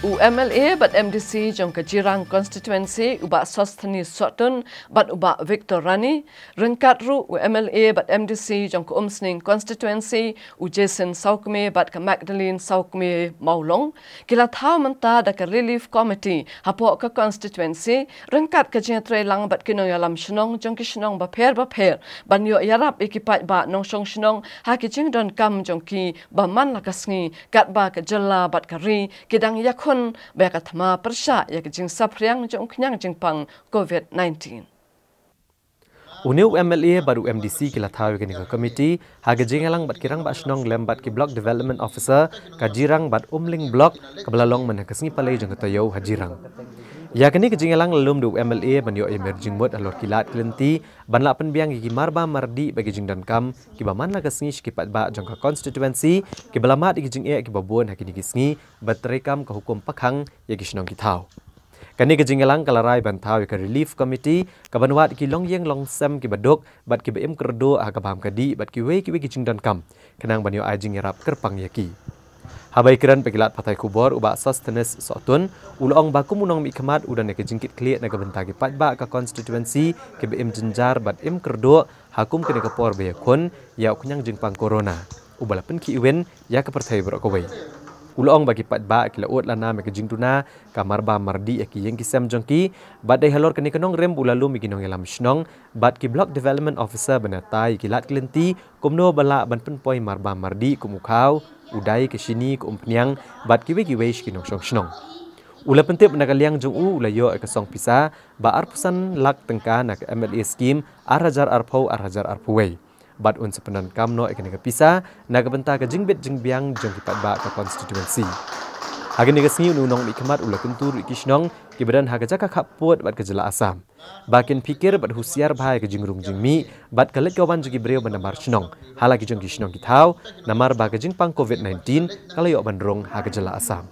UMLA but MDC jong Kajirang constituency uba Sosthani Sotun but uba Victor Rani rengkat ru UMLA but MDC jong Umsning constituency u Jason Saukme but ka Magdalene Saukme Maulong kila thau menta da ka relief committee hapo ka constituency rengkat ka jentre lang but kinong yalam shnong jong ki shnong ba pher banyo yarap ikipai ba nong shong shnong ha ki jing don kam jong ki ba man la kasngi kat ba ka jalla but ka ri kidang yakon Bekathma Persha yak jing sapriang jong knyang jing pang COVID-19. Uniu MLA baru MDC kila thawi kini committee haga jingalang bat kirang ba snong lembat ki block development officer kajirang bat umling block kabelalong mana kasngi palai jong katayo hajirang. Ya kini kejingalang lelum du MLA banyo emerging mode alor kilat kelenti banla penbiang gigi marba mardi bagi jing dan kam kibaman la kasngi skipat ba jong ka constituency kibalamat gigi jing e kibabon hakini gisngi batrekam ka hukum pakhang ya gisnong kitau. Kani kejingalang kalarai bantau ka relief committee kabanwat ki longyeng longsam ki badok bat ki bem kerdo ha kabam kadi bat ki we jing dan kam kenang banyo ajing yarap kerpang yaki. Habai kiran pegilat patai kubor uba Sosthenes Sotun ulong baku munong mi kemat udan ke jingkit klik naga bentagi patba ka constituency ke bem jenjar bat im kerdo hakum kene ke por be kon ya kunyang jingpang corona ubala pen ki iwen ya ke pertai bro ko wei ulong bagi patba kila ut lana me ke jingtuna kamar ba mardi ki yang kisam jongki bat dai halor kene kenong rem bulalu mi ginong yalam snong bat ki block development officer benatai kilat klenti kumno bala ban pen poi marba mardi kumukau udai ke sini ke umpniang bat kiwe kinong shnong. Ula pentip nagaliang jong ulayo ke song pisa ba arpusan lak tengka nak MLA scheme arhajar arpau arhajar arpuwei. Bat un sepenan kamno ke pisa naga benta ke jingbit jingbiang jong kipat ba ke constituency. Hagen negasngi unong mikmat ula kentur ikishnong kibadan haga jaka khaput bat kejela asam. Bakin pikir bat husiar bahai ke jingrung jingmi bat kalet kawan jugi breu banamar shnong. Halagi jong kishnong kitau namar ba ke jingpang COVID-19 kalau yo bandrong haga jela asam.